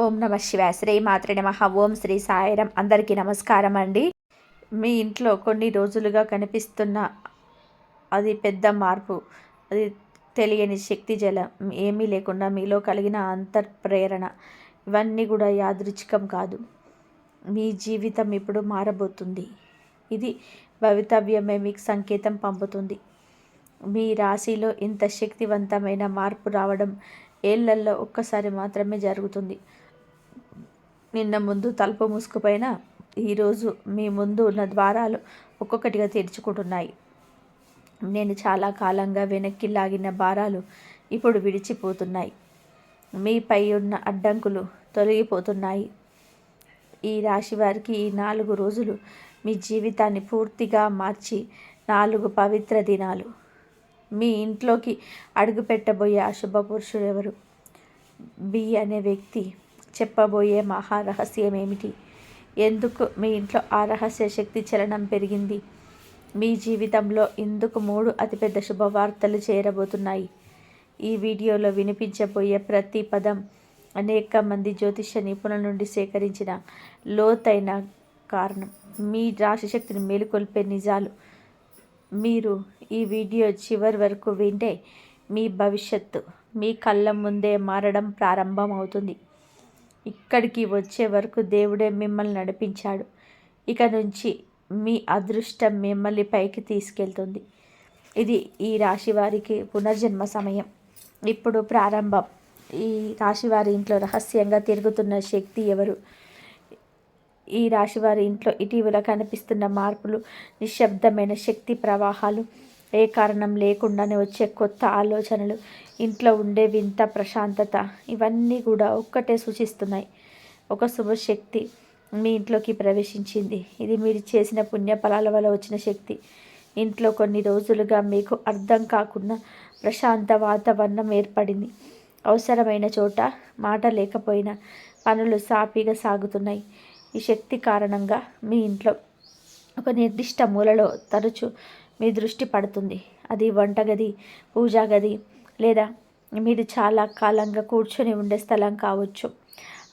ఓం నమ శివాయ. శ్రీ మాత్రే నమః. ఓం శ్రీ సాయిరాం. అందరికీ నమస్కారం అండి. మీ ఇంట్లో కొన్ని రోజులుగా కనిపిస్తున్న అది పెద్ద మార్పు, అది తెలియని శక్తి జలం, ఏమీ లేకుండా మీలో కలిగిన అంతర్ప్రేరణ, ఇవన్నీ కూడా యాదృచ్ఛికం కాదు. మీ జీవితం ఇప్పుడు మారబోతుంది. ఇది భవితవ్యమే మీకు సంకేతం పంపుతుంది. మీ రాశిలో ఇంత శక్తివంతమైన మార్పు రావడం ఏళ్లలో ఒక్కసారి మాత్రమే జరుగుతుంది. నిన్న ముందు తలుపు మూసుకుపోయినా ఈరోజు మీ ముందు ఉన్న ద్వారాలు ఒక్కొక్కటిగా తెరుచుకుంటున్నాయి. నేను చాలా కాలంగా వెనక్కి లాగిన భారాలు ఇప్పుడు విడిచిపోతున్నాయి. మీపై ఉన్న అడ్డంకులు తొలగిపోతున్నాయి. ఈ రాశి వారికి ఈ 4 రోజులు మీ జీవితాన్ని పూర్తిగా మార్చి 4 పవిత్ర దినాలు. మీ ఇంట్లోకి అడుగుపెట్టబోయే అశుభ పురుషుడు ఎవరు? బి అనే వ్యక్తి చెప్పబోయే మహారహస్యం ఏమిటి? ఎందుకు మీ ఇంట్లో ఆ రహస్య శక్తి చలనం పెరిగింది? మీ జీవితంలో ఇందుకు 3 అతిపెద్ద శుభవార్తలు చేరబోతున్నాయి. ఈ వీడియోలో వినిపించబోయే ప్రతి పదం అనేక మంది జ్యోతిష నిపుణుల నుండి సేకరించిన లోతైన కారణం, మీ రాశి శక్తిని మేలుకొల్పే నిజాలు. మీరు ఈ వీడియో చివరి వరకు వింటే మీ భవిష్యత్తు మీ కళ్ళ ముందే మారడం ప్రారంభమవుతుంది. ఇక్కడికి వచ్చే వరకు దేవుడే మిమ్మల్ని నడిపించాడు. ఇక నుంచి మీ అదృష్టం మిమ్మల్ని పైకి తీసుకెళ్తుంది. ఇది ఈ రాశి వారికి పునర్జన్మ సమయం ఇప్పుడు ప్రారంభం. ఈ రాశి వారి ఇంట్లో రహస్యంగా తిరుగుతున్న శక్తి ఎవరు? ఈ రాశి వారి ఇంట్లో ఇటీవల కనిపిస్తున్న మార్పులు, నిశ్శబ్దమైన శక్తి ప్రవాహాలు, ఏ కారణం లేకుండానే వచ్చే కొత్త ఆలోచనలు, ఇంట్లో ఉండే వింత ప్రశాంతత, ఇవన్నీ కూడా ఒక్కటే సూచిస్తున్నాయి. ఒక శుభశక్తి మీ ఇంట్లోకి ప్రవేశించింది. ఇది మీరు చేసిన పుణ్యఫలాల వల్ల వచ్చిన శక్తి. ఇంట్లో కొన్ని రోజులుగా మీకు అర్థం కాకుండా ప్రశాంత వాతావరణం ఏర్పడింది. అవసరమైన చోట మాట లేకపోయినా పనులు సాఫీగా సాగుతున్నాయి. ఈ శక్తి కారణంగా మీ ఇంట్లో ఒక నిర్దిష్ట మూలలో తరచూ మీ దృష్టి పడుతుంది. అది వంటగది, పూజా గది, లేదా మీరు చాలా కాలంగా కూర్చొని ఉండే స్థలం కావచ్చు.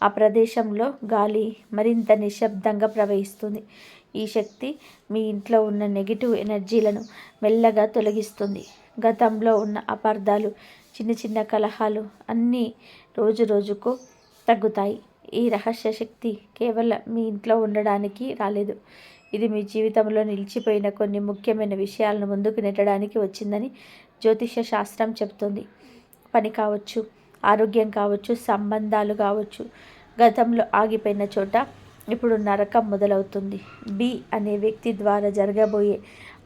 ఆ ప్రదేశంలో గాలి మరింత నిశ్శబ్దంగా ప్రవహిస్తుంది. ఈ శక్తి మీ ఇంట్లో ఉన్న నెగిటివ్ ఎనర్జీలను మెల్లగా తొలగిస్తుంది. గతంలో ఉన్న అపార్థాలు, చిన్న చిన్న కలహాలు అన్నీ రోజు రోజుకు తగ్గుతాయి. ఈ రహస్య శక్తి కేవలం మీ ఇంట్లో ఉండడానికి రాలేదు. ఇది మీ జీవితంలో నిలిచిపోయిన కొన్ని ముఖ్యమైన విషయాలను ముందుకు నెట్టడానికి వచ్చిందని జ్యోతిష శాస్త్రం చెబుతుంది. పని కావచ్చు, ఆరోగ్యం కావచ్చు, సంబంధాలు కావచ్చు. గతంలో ఆగిపోయిన చోట ఇప్పుడు నరకం మొదలవుతుంది. బి అనే వ్యక్తి ద్వారా జరగబోయే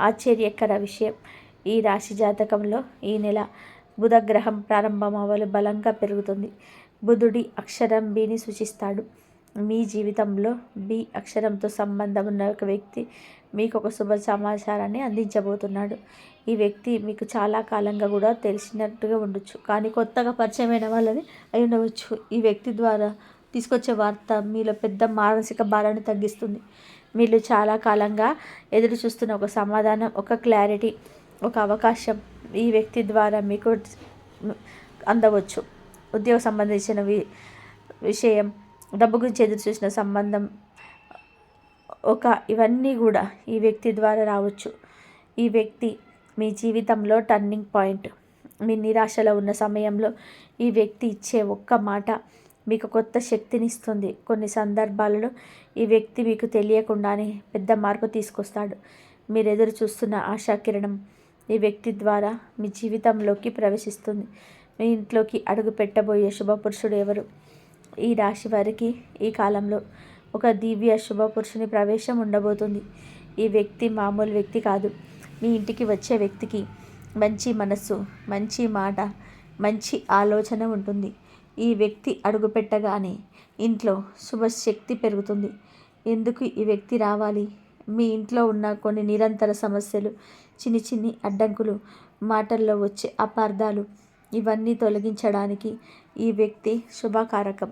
ఆశ్చర్యకర విషయం, ఈ రాశి జాతకంలో ఈ నెల బుధగ్రహం ప్రారంభమవలు బలంగా పెరుగుతుంది. బుధుడి అక్షరం బిని సూచిస్తాడు. మీ జీవితంలో బి అక్షరంతో సంబంధం ఉన్న ఒక వ్యక్తి మీకు ఒక శుభ సమాచారాన్ని అందించబోతున్నాడు. ఈ వ్యక్తి మీకు చాలా కాలంగా కూడా తెలిసినట్టుగా ఉండొచ్చు, కానీ కొత్తగా పరిచయమైన వాళ్ళని అయి ఉండవచ్చు. ఈ వ్యక్తి ద్వారా తీసుకొచ్చే వార్త మీలో పెద్ద మానసిక భారాన్ని తగ్గిస్తుంది. మీరు చాలా కాలంగా ఎదురు చూస్తున్న ఒక సమాధానం, ఒక క్లారిటీ, ఒక అవకాశం ఈ వ్యక్తి ద్వారా మీకు అందవచ్చు. ఉద్యోగ సంబంధించిన విషయం, డబ్బు గురించి ఎదురు చూసిన సంబంధం, ఇవన్నీ కూడా ఈ వ్యక్తి ద్వారా రావచ్చు. ఈ వ్యక్తి మీ జీవితంలో టర్నింగ్ పాయింట్. మీ నిరాశలో ఉన్న సమయంలో ఈ వ్యక్తి ఇచ్చే ఒక్క మాట మీకు కొత్త శక్తిని ఇస్తుంది. కొన్ని సందర్భాలలో ఈ వ్యక్తి మీకు తెలియకుండానే పెద్ద మార్పు తీసుకొస్తాడు. మీరు ఎదురు చూస్తున్న ఆశాకిరణం ఈ వ్యక్తి ద్వారా మీ జీవితంలోకి ప్రవేశిస్తుంది. మీ ఇంట్లోకి అడుగు పెట్టబోయే శుభపురుషుడు ఎవరు? ఈ రాశి వారికి ఈ కాలంలో ఒక దివ్య శుభపురుషుని ప్రవేశం ఉండబోతుంది. ఈ వ్యక్తి మామూలు వ్యక్తి కాదు. మీ ఇంటికి వచ్చే వ్యక్తికి మంచి మనస్సు, మంచి మాట, మంచి ఆలోచన ఉంటుంది. ఈ వ్యక్తి అడుగు పెట్టగానే ఇంట్లో శుభశక్తి పెరుగుతుంది. ఎందుకు ఈ వ్యక్తి రావాలి? మీ ఇంట్లో ఉన్న కొన్ని నిరంతర సమస్యలు, చిన్ని చిన్ని అడ్డంకులు, మాటల్లో వచ్చే అపార్థాలు, ఇవన్నీ తొలగించడానికి ఈ వ్యక్తి శుభకారకం.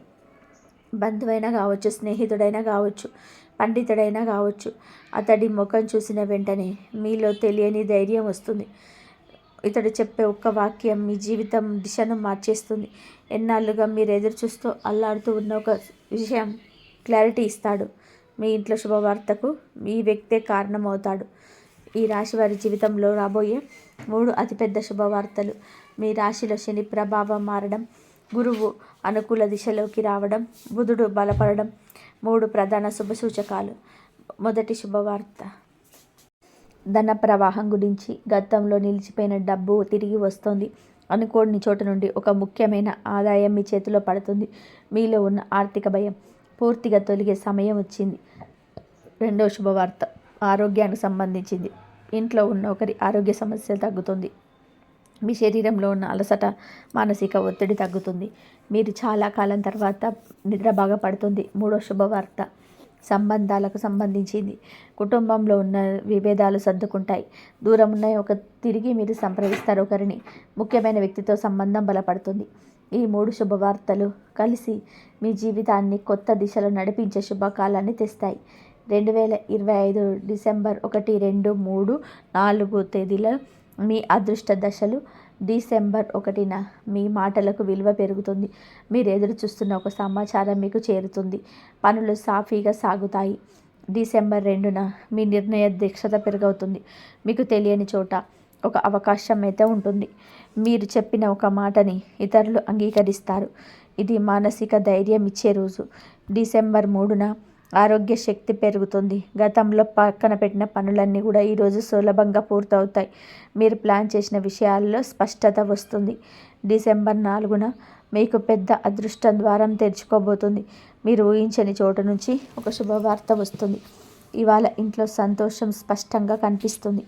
బంధువైనా కావచ్చు, స్నేహితుడైనా కావచ్చు, పండితుడైనా కావచ్చు. అతడి ముఖం చూసిన వెంటనే మీలో తెలియని ధైర్యం వస్తుంది. ఇతడు చెప్పే ఒక్క వాక్యం మీ జీవితం దిశను మార్చేస్తుంది. ఎన్నాళ్ళుగా మీరు ఎదురు చూస్తూ అల్లాడుతూ ఉన్న ఒక విషయం క్లారిటీ ఇస్తాడు. మీ ఇంట్లో శుభవార్తకు ఈ వ్యక్తే కారణమవుతాడు. ఈ రాశి వారి జీవితంలో రాబోయే 3 అతిపెద్ద శుభవార్తలు. మీ రాశిలో శని ప్రభావం మారడం, గురువు అనుకూల దిశలోకి రావడం, బుధుడు బలపడడం 3 ప్రధాన శుభసూచకాలు. మొదటి శుభవార్త, ధన ప్రవాహం గురించి. గతంలో నిలిచిపోయిన డబ్బు తిరిగి వస్తోంది. అనుకోని చోటు నుండి ఒక ముఖ్యమైన ఆదాయం మీ చేతిలో పడుతుంది. మీలో ఉన్న ఆర్థిక భయం పూర్తిగా తొలగే సమయం వచ్చింది. రెండో శుభవార్త, ఆరోగ్యానికి సంబంధించింది. ఇంట్లో ఉన్న ఒకరి ఆరోగ్య సమస్యలు తగ్గుతుంది. మీ శరీరంలో ఉన్న అలసట, మానసిక ఒత్తిడి తగ్గుతుంది. మీరు చాలా కాలం తర్వాత నిద్ర బాగా పడుతుంది. మూడో శుభవార్త, సంబంధాలకు సంబంధించింది. కుటుంబంలో ఉన్న విభేదాలు సర్దుకుంటాయి. దూరం ఉన్న తిరిగి మీరు సంప్రదిస్తారు ఒకరిని. ముఖ్యమైన వ్యక్తితో సంబంధం బలపడుతుంది. ఈ 3 శుభవార్తలు కలిసి మీ జీవితాన్ని కొత్త దిశలో నడిపించే శుభకాలాన్ని తెస్తాయి. 2025 డిసెంబర్ 1, 2, 3, 4 తేదీల మీ అదృష్ట దశలు. డిసెంబర్ 1న మీ మాటలకు విలువ పెరుగుతుంది. మీరు ఎదురు చూస్తున్న ఒక సమాచారం మీకు చేరుతుంది. పనులు సాఫీగా సాగుతాయి. డిసెంబర్ 2న మీ నిర్ణయ దీక్షత పెరుగుతుంది. మీకు తెలియని చోట ఒక అవకాశం అయితే ఉంటుంది. మీరు చెప్పిన ఒక మాటని ఇతరులు అంగీకరిస్తారు. ఇది మానసిక ధైర్యం ఇచ్చే రోజు. డిసెంబర్ 3న ఆరోగ్య శక్తి పెరుగుతుంది. గతంలో పక్కన పెట్టిన పనులన్నీ కూడా ఈరోజు సులభంగా పూర్తవుతాయి. మీరు ప్లాన్ చేసిన విషయాల్లో స్పష్టత వస్తుంది. డిసెంబర్ 4న మీకు పెద్ద అదృష్టం ద్వారం తెరుచుకోబోతుంది. మీరు ఊహించని చోటు నుంచి ఒక శుభవార్త వస్తుంది. ఇవాళ ఇంట్లో సంతోషం స్పష్టంగా కనిపిస్తుంది.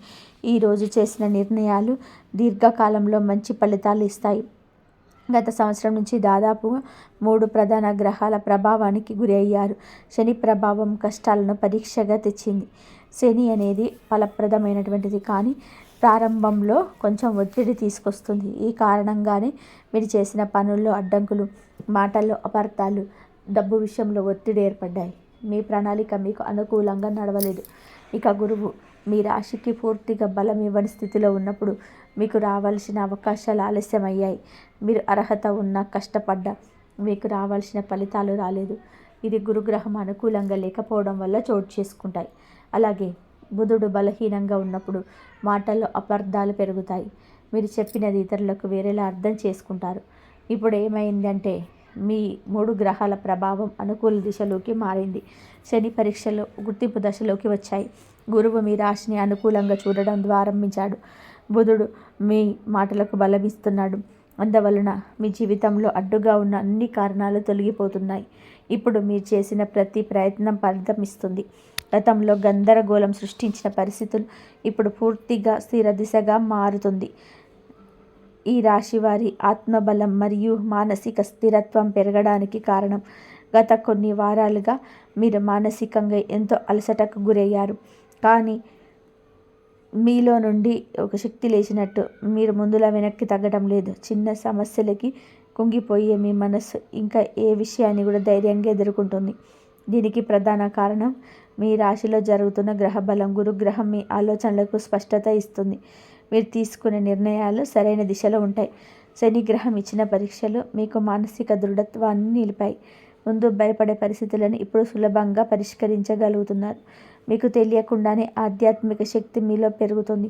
ఈరోజు చేసిన నిర్ణయాలు దీర్ఘకాలంలో మంచి ఫలితాలు ఇస్తాయి. గత సంవత్సరం నుంచి దాదాపుగా 3 ప్రధాన గ్రహాల ప్రభావానికి గురి అయ్యారు. శని ప్రభావం కష్టాలను పరీక్షగా తెచ్చింది. శని అనేది ఫలప్రదమైనటువంటిది, కానీ ప్రారంభంలో కొంచెం ఒత్తిడి తీసుకొస్తుంది. ఈ కారణంగానే మీరు చేసిన పనుల్లో అడ్డంకులు, మాటల్లో అపార్థాలు, డబ్బు విషయంలో ఒత్తిడి ఏర్పడ్డాయి. మీ ప్రణాళిక మీకు అనుకూలంగా నడవలేదు. ఇక గురువు మీ రాశికి పూర్తిగా బలం ఇవ్వని స్థితిలో ఉన్నప్పుడు మీకు రావాల్సిన అవకాశాలు ఆలస్యమయ్యాయి. మీరు అర్హత ఉన్నా కష్టపడ్డా మీకు రావాల్సిన ఫలితాలు రాలేదు. ఇది గురుగ్రహం అనుకూలంగా లేకపోవడం వల్ల చోటు చేసుకుంటాయి. అలాగే బుధుడు బలహీనంగా ఉన్నప్పుడు మాటల్లో అపార్థాలు పెరుగుతాయి. మీరు చెప్పినది ఇతరులకు వేరేలా అర్థం చేసుకుంటారు. ఇప్పుడు ఏమైందంటే మీ 3 గ్రహాల ప్రభావం అనుకూల దిశలోకి మారింది. శని పరీక్షలు గుర్తింపు దశలోకి వచ్చాయి. గురువు మీ రాశిని అనుకూలంగా చూడడం ప్రారంభించాడు. బుధుడు మీ మాటలకు బలమిస్తున్నాడు. అందువలన మీ జీవితంలో అడ్డుగా ఉన్న అన్ని కారణాలు తొలగిపోతున్నాయి. ఇప్పుడు మీరు చేసిన ప్రతి ప్రయత్నం ఫలితమిస్తుంది. గతంలో గందరగోళం సృష్టించిన పరిస్థితులు ఇప్పుడు పూర్తిగా స్థిర దిశగా మారుతుంది. ఈ రాశి వారి ఆత్మబలం మరియు మానసిక స్థిరత్వం పెరగడానికి కారణం, గత కొన్ని వారాలుగా మీరు మానసికంగా ఎంతో అలసటకు గురయ్యారు. కానీ మీలో నుండి ఒక శక్తి లేచినట్టు మీరు ముందులా వెనక్కి తగ్గడం లేదు. చిన్న సమస్యలకి కుంగిపోయే మీ మనస్సు ఇంకా ఏ విషయాన్ని కూడా ధైర్యంగా ఎదుర్కొంటుంది. దీనికి ప్రధాన కారణం మీ రాశిలో జరుగుతున్న గ్రహబలం. గురుగ్రహం మీ ఆలోచనలకు స్పష్టత ఇస్తుంది. మీరు తీసుకునే నిర్ణయాలు సరైన దిశలో ఉంటాయి. శని గ్రహం ఇచ్చిన పరీక్షలు మీకు మానసిక దృఢత్వాన్ని నిలిపాయి. ముందు భయపడే పరిస్థితులను ఇప్పుడు సులభంగా పరిష్కరించగలుగుతున్నారు. మీకు తెలియకుండానే ఆధ్యాత్మిక శక్తి మీలో పెరుగుతుంది.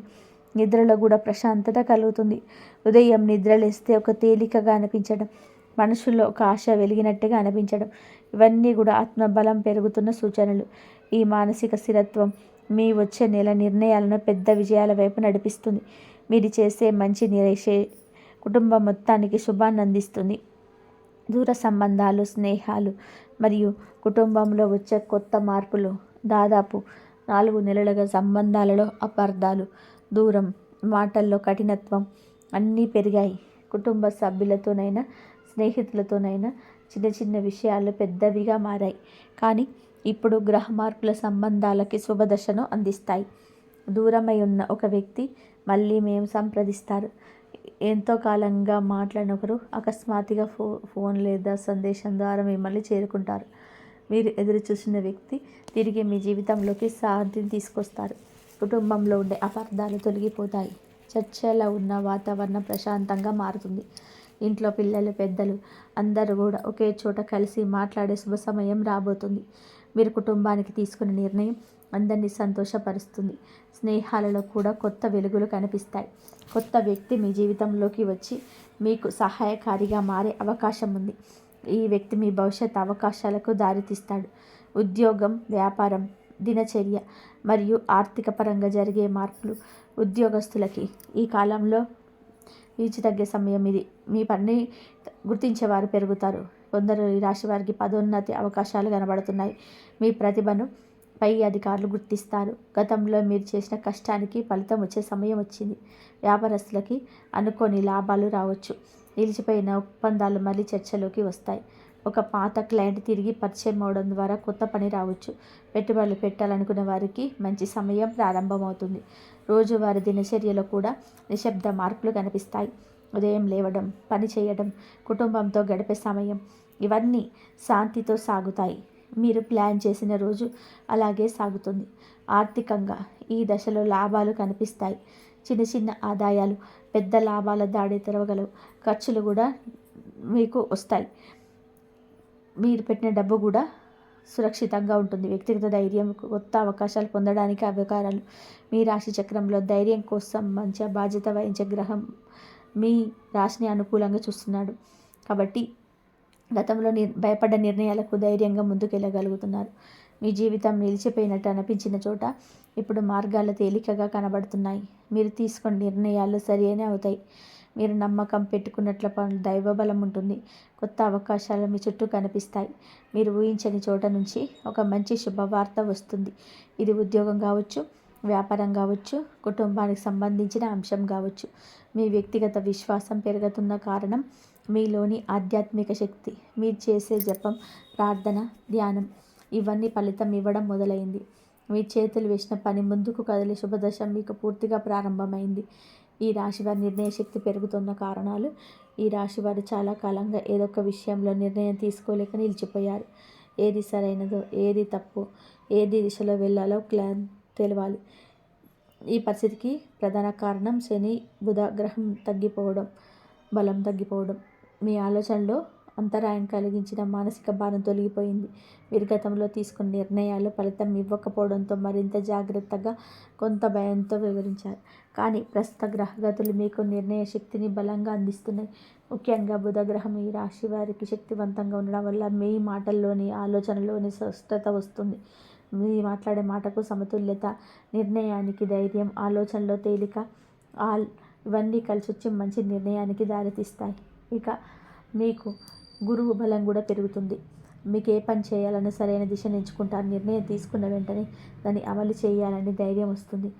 నిద్రలో కూడా ప్రశాంతత కలుగుతుంది. ఉదయం నిద్రలేస్తే ఒక తేలికగా అనిపించడం, మనసులో ఒక ఆశ వెలిగినట్టుగా అనిపించడం, ఇవన్నీ కూడా ఆత్మబలం పెరుగుతున్న సూచనలు. ఈ మానసిక స్థిరత్వం మీ వచ్చే నెల నిర్ణయాలను పెద్ద విజయాల వైపు నడిపిస్తుంది. మీరు చేసే మంచి నిరేషే కుటుంబం మొత్తానికి శుభాన్ని అందిస్తుంది. దూర సంబంధాలు, స్నేహాలు మరియు కుటుంబంలో వచ్చే కొత్త మార్పులు. దాదాపు 4 నెలలుగా సంబంధాలలో అపార్థాలు, దూరం, మాటల్లో కఠినత్వం అన్నీ పెరిగాయి. కుటుంబ సభ్యులతోనైనా స్నేహితులతోనైనా చిన్న చిన్న విషయాలు పెద్దవిగా మారాయి. కానీ ఇప్పుడు గ్రహ మార్పుల సంబంధాలకి శుభదశను అందిస్తాయి. దూరమై ఉన్న ఒక వ్యక్తి మళ్ళీ మేము సంప్రదిస్తారు. ఎంతో కాలంగా మాట్లాడినొకరు అకస్మాత్తుగా ఫోన్ లేదా సందేశం ద్వారా మిమ్మల్ని చేరుకుంటారు. మీరు ఎదురు చూసిన వ్యక్తి తిరిగి మీ జీవితంలోకి శాంతిని తీసుకొస్తారు. కుటుంబంలో ఉండే అపార్థాలు తొలగిపోతాయి. చర్చలో ఉన్న వాతావరణం ప్రశాంతంగా మారుతుంది. ఇంట్లో పిల్లలు పెద్దలు అందరూ కూడా ఒకే చోట కలిసి మాట్లాడే శుభ సమయం రాబోతుంది. మీరు కుటుంబానికి తీసుకునే నిర్ణయం అందరినీ సంతోషపరుస్తుంది. స్నేహాలలో కూడా కొత్త వెలుగులు కనిపిస్తాయి. కొత్త వ్యక్తి మీ జీవితంలోకి వచ్చి మీకు సహాయకారిగా మారే అవకాశం ఉంది. ఈ వ్యక్తి మీ భవిష్యత్ అవకాశాలకు దారితీస్తాడు. ఉద్యోగం, వ్యాపారం, దినచర్య మరియు ఆర్థిక పరంగా జరిగే మార్పులు ఉద్యోగస్తులకి ఈ కాలంలో వీచి తగ్గే సమయం ఇది. మీ పని గుర్తించేవారు పెరుగుతారు. కొందరు ఈ రాశి వారికి పదోన్నతి అవకాశాలు కనబడుతున్నాయి. మీ ప్రతిభను పై అధికారులు గుర్తిస్తారు. గతంలో మీరు చేసిన కష్టానికి ఫలితం వచ్చే సమయం వచ్చింది. వ్యాపారస్తులకి అనుకోని లాభాలు రావచ్చు. నిలిచిపోయిన ఒప్పందాలు మళ్ళీ చర్చలోకి వస్తాయి. ఒక పాత క్లయింట్ తిరిగి పరిచయం అవడం ద్వారా కొత్త పని రావచ్చు. పెట్టుబడులు పెట్టాలనుకునే వారికి మంచి సమయం ప్రారంభమవుతుంది. రోజువారీ దినచర్యలో కూడా నిశ్శబ్ద మార్పులు కనిపిస్తాయి. ఉదయం లేవడం, పని చేయడం, కుటుంబంతో గడిపే సమయం ఇవన్నీ శాంతితో సాగుతాయి. మీరు ప్లాన్ చేసిన రోజు అలాగే సాగుతుంది. ఆర్థికంగా ఈ దశలో లాభాలు కనిపిస్తాయి. చిన్న చిన్న ఆదాయాలు పెద్ద లాభాల దాడి తెరవగలవు. ఖర్చులు కూడా మీకు వస్తాయి. మీరు పెట్టిన డబ్బు కూడా సురక్షితంగా ఉంటుంది. వ్యక్తిగత ధైర్యం, కొత్త అవకాశాలు పొందడానికి అవకాశాలు. మీ రాశి చక్రంలో ధైర్యం కోసం మంచి బాధ్యత వహించే గ్రహం మీ రాశిని అనుకూలంగా చూస్తున్నాడు. కాబట్టి గతంలో భయపడ్డ నిర్ణయాలకు ధైర్యంగా ముందుకెళ్ళగలుగుతున్నారు. మీ జీవితం నిలిచిపోయినట్టు అనిపించిన చోట ఇప్పుడు మార్గాలు తేలికగా కనబడుతున్నాయి. మీరు తీసుకున్న నిర్ణయాలు సరియైన అవుతాయి. మీరు నమ్మకం పెట్టుకున్నట్ల దైవబలం ఉంటుంది. కొత్త అవకాశాలు మీ చుట్టూ కనిపిస్తాయి. మీరు ఊహించని చోట నుంచి ఒక మంచి శుభవార్త వస్తుంది. ఇది ఉద్యోగం కావచ్చు, వ్యాపారం కావచ్చు, కుటుంబానికి సంబంధించిన అంశం కావచ్చు. మీ వ్యక్తిగత విశ్వాసం పెరుగుతున్న కారణం మీలోని ఆధ్యాత్మిక శక్తి. మీరు చేసే జపం, ప్రార్థన, ధ్యానం ఇవన్నీ ఫలితం ఇవ్వడం మొదలైంది. మీ చేతులు వేసిన పని ముందుకు కదిలే శుభదశ మీకు పూర్తిగా ప్రారంభమైంది. ఈ రాశివారి నిర్ణయ శక్తి పెరుగుతున్న కారణాలు ఈ రాశివారు చాలా కాలంగా ఏదో ఒక విషయంలో నిర్ణయం తీసుకోలేక నిలిచిపోయారు. ఏది సరైనదో, ఏది తప్పు, ఏది దిశలో వెళ్ళాలో తెలవాలి. ఈ పరిస్థితికి ప్రధాన కారణం శని, బుధ గ్రహం బలం తగ్గిపోవడం. మీ ఆలోచనలో అంతరాయం కలిగించిన మానసిక భారం తొలగిపోయింది. మీరు గతంలో తీసుకున్న నిర్ణయాలు ఫలితం ఇవ్వకపోవడంతో మరింత జాగ్రత్తగా, కొంత భయంతో వివరించారు. కానీ ప్రస్తుత గ్రహగతులు మీకు నిర్ణయ శక్తిని బలంగా అందిస్తున్నాయి. ముఖ్యంగా బుధ గ్రహం ఈ రాశి వారికి శక్తివంతంగా ఉండడం వల్ల మీ మాటల్లోని, ఆలోచనలోని స్పష్టత వస్తుంది. మీ మాట్లాడే మాటకు సమతుల్యత, నిర్ణయానికి ధైర్యం, ఆలోచనలో తేలిక ఇవన్నీ కలిసి వచ్చి మంచి నిర్ణయానికి దారితీస్తాయి. ఇక మీకు గురువు బలం కూడా పెరుగుతుంది. మీకు ఏ పని చేయాలన్నా సరైన దిశను ఎంచుకుంటారు. నిర్ణయం తీసుకున్న వెంటనే దాన్ని అమలు చేయాలని ధైర్యం వస్తుంది.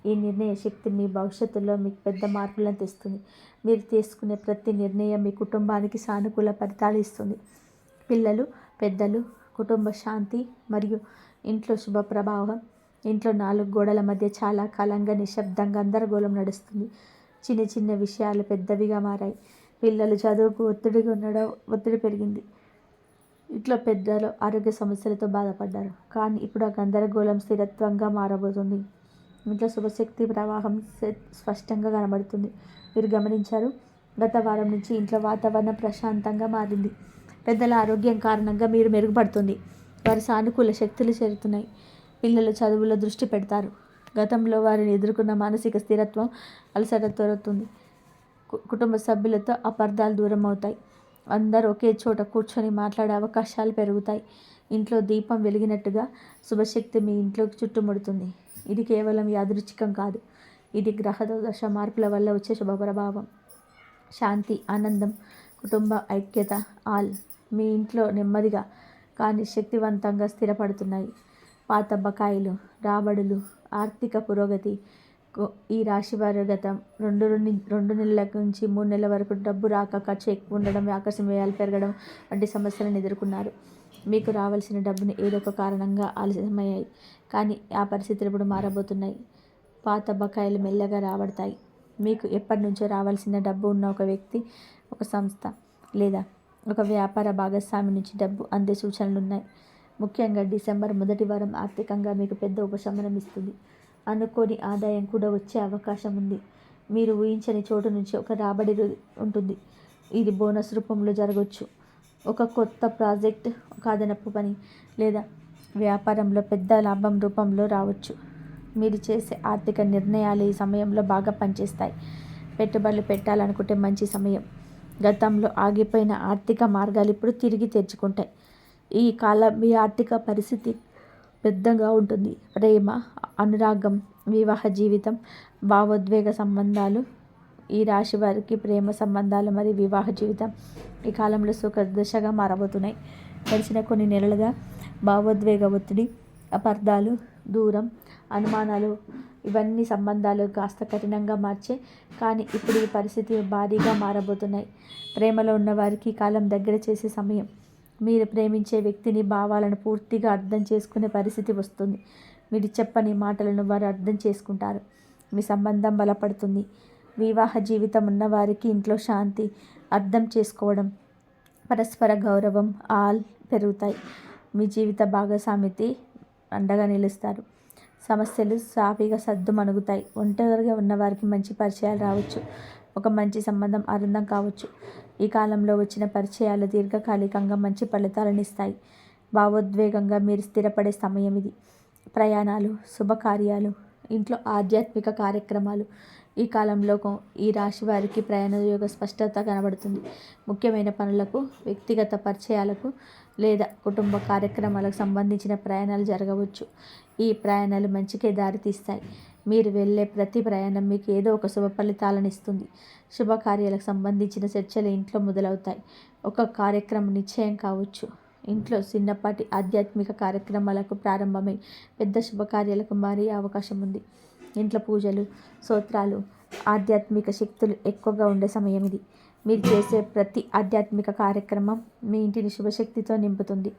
ఈ నిర్ణయ శక్తి మీ భవిష్యత్తులో మీకు పెద్ద మార్పులను తెస్తుంది. మీరు తీసుకునే ప్రతి నిర్ణయం మీ కుటుంబానికి సానుకూల ఫలితాలు ఇస్తుంది. పిల్లలు, పెద్దలు, కుటుంబ శాంతి మరియు ఇంట్లో శుభ ప్రభావం. ఇంట్లో 4 గోడల మధ్య చాలా కాలంగా నిశ్శబ్దంగా గందరగోళం నడుస్తుంది. చిన్న చిన్న విషయాలు పెద్దవిగా మారాయి. పిల్లలు చదువుకు ఒత్తిడి పెరిగింది. ఇంట్లో పెద్దలు ఆరోగ్య సమస్యలతో బాధపడ్డారు. కానీ ఇప్పుడు ఆ గందరగోళం స్థిరత్వంగా మారబోతుంది. ఇంట్లో శుభశక్తి ప్రవాహం స్పష్టంగా కనబడుతుంది. మీరు గమనించారు, గత వారం నుంచి ఇంట్లో వాతావరణం ప్రశాంతంగా మారింది. పెద్దల ఆరోగ్యం కారణంగా మీరు మెరుగుపడుతుంది. వారి సానుకూల శక్తులు చేరుతున్నాయి. పిల్లలు చదువులో దృష్టి పెడతారు. గతంలో వారిని ఎదుర్కొన్న మానసిక స్థిరత్వం అలసట తొలగుతుంది. కుటుంబ సభ్యులతో అపార్థాలు దూరం అవుతాయి. అందరూ ఒకే చోట కూర్చొని మాట్లాడే అవకాశాలు పెరుగుతాయి. ఇంట్లో దీపం వెలిగినట్టుగా శుభశక్తి మీ ఇంట్లోకి చుట్టుముడుతుంది. ఇది కేవలం యాదృచ్ఛికం కాదు. ఇది గ్రహ దశ మార్పుల వల్ల వచ్చే శుభ ప్రభావం. శాంతి, ఆనందం, కుటుంబ ఐక్యత మీ ఇంట్లో నెమ్మదిగా కానీ శక్తివంతంగా స్థిరపడుతున్నాయి. పాత బకాయిలు, రాబడులు, ఆర్థిక పురోగతి. ఈ రాశివారు గత 2 నెలల నుంచి 3 నెలల వరకు డబ్బు రాక, ఖర్చు ఎక్కువ ఉండడం, ఆకస్మిక పెరగడం వంటి సమస్యలను ఎదుర్కొన్నారు. మీకు రావాల్సిన డబ్బుని ఏదో ఒక కారణంగా ఆలస్యమయ్యాయి. కానీ ఆ పరిస్థితులు ఇప్పుడు మారబోతున్నాయి. పాత బకాయిలు మెల్లగా రాబడతాయి. మీకు ఎప్పటి నుంచో రావాల్సిన డబ్బు ఉన్న ఒక వ్యక్తి, ఒక సంస్థ లేదా ఒక వ్యాపార భాగస్వామి నుంచి డబ్బు అందే సూచనలు ఉన్నాయి. ముఖ్యంగా డిసెంబర్ మొదటి వారం ఆర్థికంగా మీకు పెద్ద ఉపశమనం ఇస్తుంది. అనుకోని ఆదాయం కూడా వచ్చే అవకాశం ఉంది. మీరు ఊహించని చోటు నుంచి ఒక రాబడి ఉంటుంది. ఇది బోనస్ రూపంలో జరగవచ్చు. ఒక కొత్త ప్రాజెక్ట్, ఒక అదనపు పని లేదా వ్యాపారంలో పెద్ద లాభం రూపంలో రావచ్చు. మీరు చేసే ఆర్థిక నిర్ణయాలు ఈ సమయంలో బాగా పనిచేస్తాయి. పెట్టుబడులు పెట్టాలనుకుంటే మంచి సమయం. గతంలో ఆగిపోయిన ఆర్థిక మార్గాలు ఇప్పుడు తిరిగి తెరుచుకుంటాయి. ఈ కాలం మీ ఆర్థిక పరిస్థితి పెద్దగా ఉంటుంది. ప్రేమ, అనురాగం, వివాహ జీవితం, భావోద్వేగ సంబంధాలు. ఈ రాశి వారికి ప్రేమ సంబంధాలు మరియు వివాహ జీవితం ఈ కాలంలో సుఖదశగా మారబోతున్నాయి. గడిచిన కొన్ని నెలలుగా భావోద్వేగ ఒత్తిడి, అపార్థాలు, దూరం, అనుమానాలు ఇవన్నీ సంబంధాలు కాస్త కఠినంగా మార్చే, కానీ ఇప్పుడు ఈ పరిస్థితి భారీగా మారబోతున్నాయి. ప్రేమలో ఉన్న వారికి ఈ కాలం దగ్గర చేసే సమయం. మీరు ప్రేమించే వ్యక్తిని భావాలను పూర్తిగా అర్థం చేసుకునే పరిస్థితి వస్తుంది. మీరు చెప్పని మాటలను వారు అర్థం చేసుకుంటారు. మీ సంబంధం బలపడుతుంది. వివాహ జీవితం ఉన్నవారికి ఇంట్లో శాంతి, అర్థం చేసుకోవడం, పరస్పర గౌరవం ఆల్ పెరుగుతాయి. మీ జీవిత భాగస్వామికి అండగా నిలుస్తారు. సమస్యలు సాఫీగా సద్దుమణుగుతాయి. ఒంటరిగా ఉన్నవారికి మంచి పరిచయాలు రావచ్చు. ఒక మంచి సంబంధం ఆరంభం కావచ్చు. ఈ కాలంలో వచ్చిన పరిచయాలు దీర్ఘకాలికంగా మంచి ఫలితాలను ఇస్తాయి. భావోద్వేగంగా మీరు స్థిరపడే సమయం ఇది. ప్రయాణాలు, శుభకార్యాలు, ఇంట్లో ఆధ్యాత్మిక కార్యక్రమాలు. ఈ కాలంలో ఈ రాశి వారికి ప్రయాణ యోగ స్పష్టత కనబడుతుంది. ముఖ్యమైన పనులకు, వ్యక్తిగత పరిచయాలకు లేదా కుటుంబ కార్యక్రమాలకు సంబంధించిన ప్రయాణాలు జరగవచ్చు. ఈ ప్రయాణాలు మంచికే దారితీస్తాయి. మీరు వెళ్ళే ప్రతి ప్రయాణం మీకు ఏదో ఒక శుభ ఫలితాలను ఇస్తుంది. శుభకార్యాలకు సంబంధించిన చర్చలు ఇంట్లో మొదలవుతాయి. ఒక కార్యక్రమం నిశ్చయం కావచ్చు. ఇంట్లో చిన్నపాటి ఆధ్యాత్మిక కార్యక్రమాలకు ప్రారంభమై పెద్ద శుభకార్యాలకు మారే అవకాశం ఉంది. ఇంట్లో పూజలు, స్తోత్రాలు, ఆధ్యాత్మిక శక్తులు ఎక్కువగా ఉండే సమయం ఇది. మీరు చేసే ప్రతి ఆధ్యాత్మిక కార్యక్రమం మీ ఇంటిని శుభశక్తితో నింపుతుంది.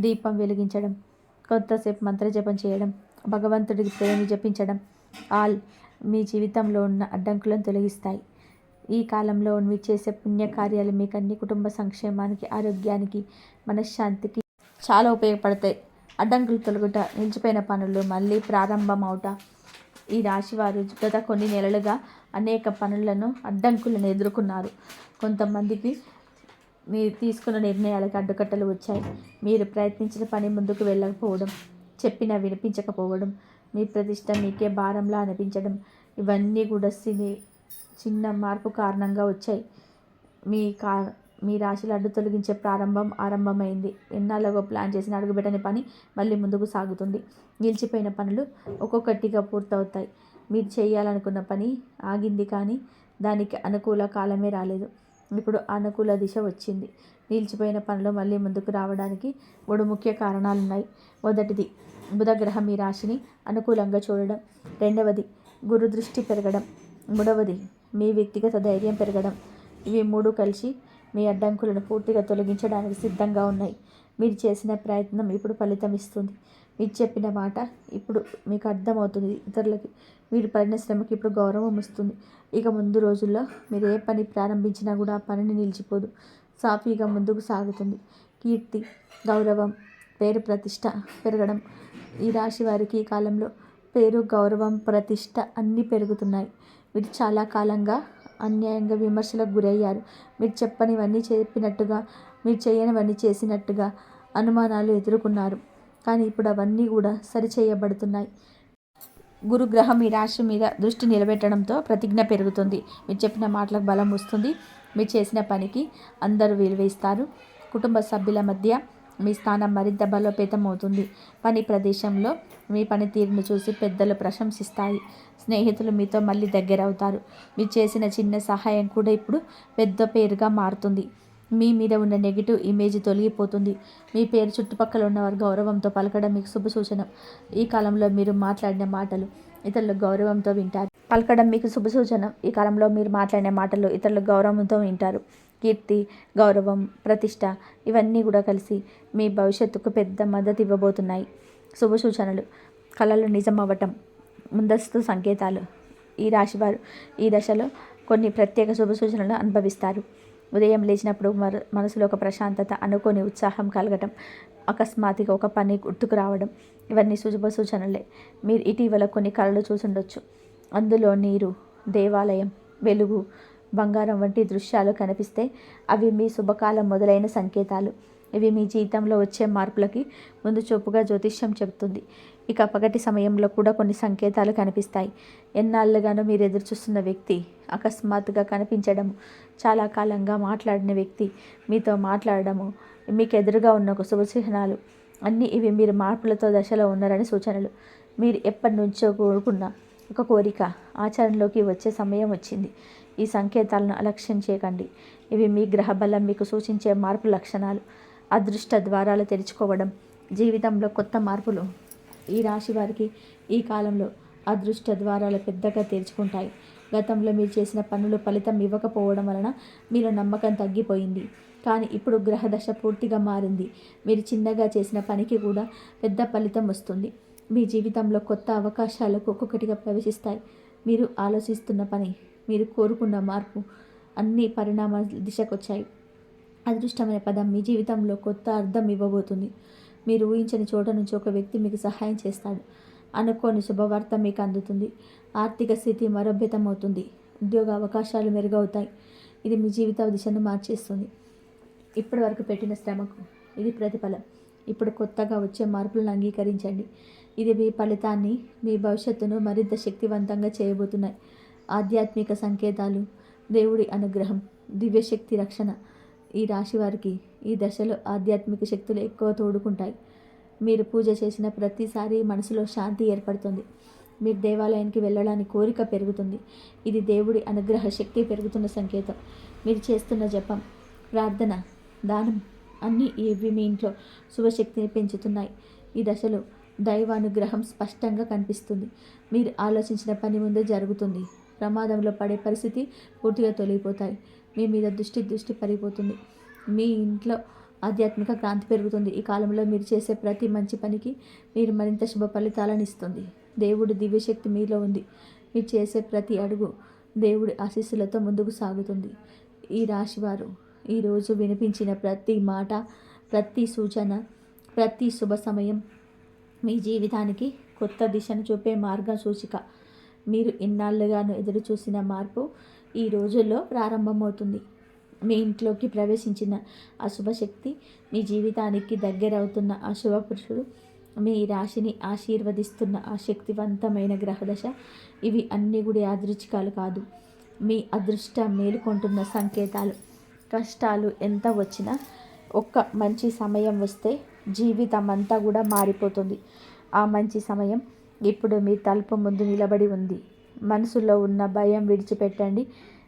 దీపం వెలిగించడం, కొంతసేపు మంత్రజపం చేయడం, భగవంతుడికి ప్రేమ జపించడం ఆల్ మీ జీవితంలో ఉన్న అడ్డంకులను తొలగిస్తాయి. ఈ కాలంలో మీరు చేసే పుణ్యకార్యాలు మీకు అన్ని కుటుంబ సంక్షేమానికి, ఆరోగ్యానికి, మనశ్శాంతికి చాలా ఉపయోగపడతాయి. అడ్డంకులు తొలగుట, నిలిచిపోయిన పనులు మళ్ళీ ప్రారంభమవుట. ఈ రాశివారు గత కొన్ని నెలలుగా అనేక పనులను, అడ్డంకులను ఎదుర్కొన్నారు. కొంతమందికి మీరు తీసుకున్న నిర్ణయాలకు అడ్డుకట్టలు వచ్చాయి. మీరు ప్రయత్నించిన పని ముందుకు వెళ్ళకపోవడం, చెప్పినా వినిపించకపోవడం, మీ ప్రతిష్ట మీకే భారంలా అనిపించడం ఇవన్నీ కూడా చిన్న మార్పు కారణంగా వచ్చాయి. మీ రాశిలో అడ్డు తొలగించే ఆరంభమైంది. ఎన్నాళ్ళగా ప్లాన్ చేసిన అడుగుపెట్టని పని మళ్ళీ ముందుకు సాగుతుంది. నిలిచిపోయిన పనులు ఒక్కొక్కటిగా పూర్తవుతాయి. మీరు చేయాలనుకున్న పని ఆగింది, కానీ దానికి అనుకూల కాలమే రాలేదు. ఇప్పుడు అనుకూల దిశ వచ్చింది. నిలిచిపోయిన పనులు మళ్ళీ ముందుకు రావడానికి 3 ముఖ్య కారణాలున్నాయి. మొదటిది, బుధగ్రహం మీ రాశిని అనుకూలంగా చూడడం. రెండవది, గురు దృష్టి పెరగడం. మూడవది, మీ వ్యక్తిగత ధైర్యం పెరగడం. ఇవి 3 కలిసి మీ అడ్డంకులను పూర్తిగా తొలగించడానికి సిద్ధంగా ఉన్నాయి. మీరు చేసిన ప్రయత్నం ఇప్పుడు ఫలితం ఇస్తుంది. మీరు చెప్పిన మాట ఇప్పుడు మీకు అర్థమవుతుంది. ఇతరులకి మీరు పడిన శ్రమకి ఇప్పుడు గౌరవం వస్తుంది. ఇక ముందు రోజుల్లో మీరు ఏ పని ప్రారంభించినా కూడా ఆ పనిని నిలిచిపోదు, సాఫీగా ముందుకు సాగుతుంది. కీర్తి, గౌరవం, పేరు ప్రతిష్ట పెరగడం. ఈ రాశి వారికి ఈ కాలంలో పేరు, గౌరవం, ప్రతిష్ట అన్నీ పెరుగుతున్నాయి. మీరు చాలా కాలంగా అన్యాయంగా విమర్శలకు గురయ్యారు. మీరు చెప్పనివన్నీ చెప్పినట్టుగా, మీరు చేయనివన్నీ చేసినట్టుగా అనుమానాలు ఎదుర్కొన్నారు. కానీ ఇప్పుడు అవన్నీ కూడా సరిచేయబడుతున్నాయి. గురుగ్రహం ఈ రాశి మీద దృష్టి నిలబెట్టడంతో ప్రతిజ్ఞ పెరుగుతుంది. మీరు చెప్పిన మాటలకు బలం వస్తుంది. మీరు చేసిన పనికి అందరూ విలువ ఇస్తారు. కుటుంబ సభ్యుల మధ్య మీ స్థానం మరింత బలోపేతం అవుతుంది. పని ప్రదేశంలో మీ పనితీరును చూసి పెద్దలు ప్రశంసిస్తాయి. స్నేహితులు మీతో మళ్ళీ దగ్గరవుతారు. మీరు చేసిన చిన్న సహాయం కూడా ఇప్పుడు పెద్ద పేరుగా మారుతుంది. మీ మీద ఉన్న నెగిటివ్ ఇమేజ్ తొలగిపోతుంది. మీ పేరు చుట్టుపక్కల ఉన్నవారు గౌరవంతో పలకడం మీకు శుభ సూచన. ఈ కాలంలో మీరు మాట్లాడిన మాటలు ఇతరులు గౌరవంతో వింటారు. పలకడం మీకు శుభ సూచన. ఈ కాలంలో మీరు మాట్లాడిన మాటలు ఇతరులు గౌరవంతో వింటారు. కీర్తి, గౌరవం, ప్రతిష్ట ఇవన్నీ కూడా కలిసి మీ భవిష్యత్తుకు పెద్ద మద్దతు ఇవ్వబోతున్నాయి. శుభ సూచనలు, కళలు నిజం అవ్వటం, ముందస్తు సంకేతాలు. ఈ రాశివారు ఈ దశలో కొన్ని ప్రత్యేక శుభ సూచనలను అనుభవిస్తారు. ఉదయం లేచినప్పుడు మనసులో ఒక ప్రశాంతత, అనుకోని ఉత్సాహం కలగటం, అకస్మాత్తుగా ఒక పని గుర్తుకు రావడం ఇవన్నీ శుభ సూచనలే. మీరు ఇటీవల కొన్ని కళలు చూసుండొచ్చు. అందులో నీరు, దేవాలయం, వెలుగు, బంగారం వంటి దృశ్యాలు కనిపిస్తే అవి మీ శుభకాలం మొదలైన సంకేతాలు. ఇవి మీ జీవితంలో వచ్చే మార్పులకి ముందు చూపుగా జ్యోతిష్యం చెబుతుంది. ఇక పగటి సమయంలో కూడా కొన్ని సంకేతాలు కనిపిస్తాయి. ఎన్నాళ్ళుగానో మీరు ఎదురుచూస్తున్న వ్యక్తి అకస్మాత్తుగా కనిపించడము, చాలా కాలంగా మాట్లాడిన వ్యక్తి మీతో మాట్లాడడము, మీకు ఎదురుగా ఉన్న ఒక శుభచిహ్నాలు అన్నీ ఇవి మీరు మార్పులతో దశలో ఉన్నారని సూచనలు. మీరు ఎప్పటి నుంచో కోరుకున్న ఒక కోరిక ఆచరణలోకి వచ్చే సమయం వచ్చింది. ఈ సంకేతాలను అలక్ష్యం చేయకండి. ఇవి మీ గ్రహబలం మీకు సూచించే మార్పు లక్షణాలు. అదృష్ట ద్వారాలు తెరుచుకోవడం, జీవితంలో కొత్త మార్పులు. ఈ రాశి వారికి ఈ కాలంలో అదృష్ట ద్వారాలు పెద్దగా తెరుచుకుంటాయి. గతంలో మీరు చేసిన పనులు ఫలితం ఇవ్వకపోవడం వలన మీలో నమ్మకం తగ్గిపోయింది. కానీ ఇప్పుడు గ్రహదశ పూర్తిగా మారింది. మీరు చిన్నగా చేసిన పనికి కూడా పెద్ద ఫలితం వస్తుంది. మీ జీవితంలో కొత్త అవకాశాలకు ఒక్కొక్కటిగా ప్రవేశిస్తాయి. మీరు ఆలోచిస్తున్న పని, మీరు కోరుకున్న మార్పు అన్ని పరిణామాల దిశకొచ్చాయి. అదృష్టమైన పదం మీ జీవితంలో కొత్త అర్థం ఇవ్వబోతుంది. మీరు ఊహించని చోట నుంచి ఒక వ్యక్తి మీకు సహాయం చేస్తాడు. అనుకోని శుభవార్త మీకు అందుతుంది. ఆర్థిక స్థితి మరోభితమవుతుంది. ఉద్యోగ అవకాశాలు మెరుగవుతాయి. ఇది మీ జీవిత దిశను మార్చేస్తుంది. ఇప్పటి వరకు పెట్టిన శ్రమకు ఇది ప్రతిఫలం. ఇప్పుడు కొత్తగా వచ్చే మార్పులను అంగీకరించండి. ఇది మీ ఫలితాన్ని, మీ భవిష్యత్తును మరింత శక్తివంతంగా చేయబోతున్నాయి. ఆధ్యాత్మిక సంకేతాలు, దేవుడి అనుగ్రహం, దివ్యశక్తి రక్షణ. ఈ రాశి వారికి ఈ దశలో ఆధ్యాత్మిక శక్తులు ఎక్కువ తోడుకుంటాయి. మీరు పూజ చేసిన ప్రతిసారి మనసులో శాంతి ఏర్పడుతుంది. మీరు దేవాలయానికి వెళ్ళడానికి కోరిక పెరుగుతుంది. ఇది దేవుడి అనుగ్రహ శక్తి పెరుగుతున్న సంకేతం. మీరు చేస్తున్న జపం, ప్రార్థన, దానం అన్నీ ఇవి మీ ఇంట్లో శుభశక్తిని పెంచుతున్నాయి. ఈ దశలో దైవానుగ్రహం స్పష్టంగా కనిపిస్తుంది. మీరు ఆలోచించిన పని ముందే జరుగుతుంది. ప్రమాదంలో పడే పరిస్థితి పూర్తిగా తొలగిపోతాయి. మీ మీద దృష్టి పడిపోతుంది. మీ ఇంట్లో ఆధ్యాత్మిక క్రాంతి పెరుగుతుంది. ఈ కాలంలో మీరు చేసే ప్రతి మంచి పనికి మీరు మరింత శుభ ఫలితాలను ఇస్తుంది. దేవుడి దివ్యశక్తి మీలో ఉంది. మీరు చేసే ప్రతి అడుగు దేవుడి ఆశీస్సులతో ముందుకు సాగుతుంది. ఈ రాశివారు ఈరోజు వినిపించిన ప్రతి మాట, ప్రతి సూచన, ప్రతి శుభ సమయం మీ జీవితానికి కొత్త దిశను చూపే మార్గసూచిక. మీరు ఇన్నాళ్ళుగాను ఎదురు చూసిన మార్పు ఈ రోజుల్లో ప్రారంభమవుతుంది. మీ ఇంట్లోకి ప్రవేశించిన అశుభశక్తి, మీ జీవితానికి దగ్గరవుతున్న అశుభ పురుషుడు, మీ రాశిని ఆశీర్వదిస్తున్న ఆ శక్తివంతమైన గ్రహదశ, ఇవి అన్నీ కూడా యాదృచ్ఛికాలు కాదు. మీ అదృష్టం మేలుకొంటున్న సంకేతాలు. కష్టాలు ఎంత వచ్చినా ఒక్క మంచి సమయం వస్తే జీవితం అంతా కూడా మారిపోతుంది. ఆ మంచి సమయం ఇప్పుడు మీ తలుపు ముందు నిలబడి ఉంది. మనసులో ఉన్న భయం విడిచిపెట్టండి.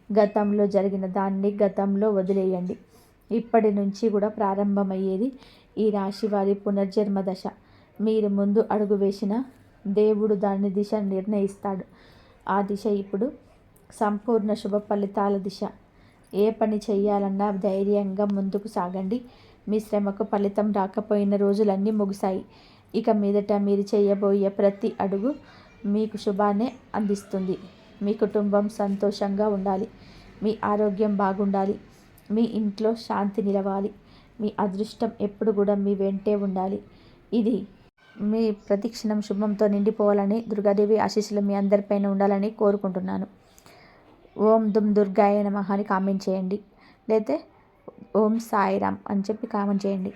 గతంలో జరిగిన దాన్ని గతంలో వదిలేయండి. ఇప్పటి నుంచి కూడా ప్రారంభమయ్యేది ఈ రాశి వారి పునర్జన్మ దశ. మీరు ముందు అడుగు వేసిన దేవుడు దాని దిశ నిర్ణయిస్తాడు. ఆ దిశ ఇప్పుడు సంపూర్ణ శుభ ఫలితాల దిశ. ఏ పని చేయాలన్నా ధైర్యంగా ముందుకు సాగండి. మీ శ్రమకు ఫలితం రాకపోయిన రోజులన్నీ ముగిశాయి. ఇక మీదట మీరు చేయబోయే ప్రతి అడుగు మీకు శుభాన్నే అందిస్తుంది. మీ కుటుంబం సంతోషంగా ఉండాలి. మీ ఆరోగ్యం బాగుండాలి. మీ ఇంట్లో శాంతి నిలవాలి. మీ అదృష్టం ఎప్పుడు కూడా మీ వెంటే ఉండాలి. ఇది మీ ప్రతిక్షణం శుభంతో నిండిపోవాలని, దుర్గాదేవి ఆశీస్సులు మీ అందరిపైన ఉండాలని కోరుకుంటున్నాను. ఓం దుమ్ దుర్గాయ నమః అని కామెంట్ చేయండి. లేతే ఓం సాయిరామ్ అని చెప్పి కామెంట్ చేయండి.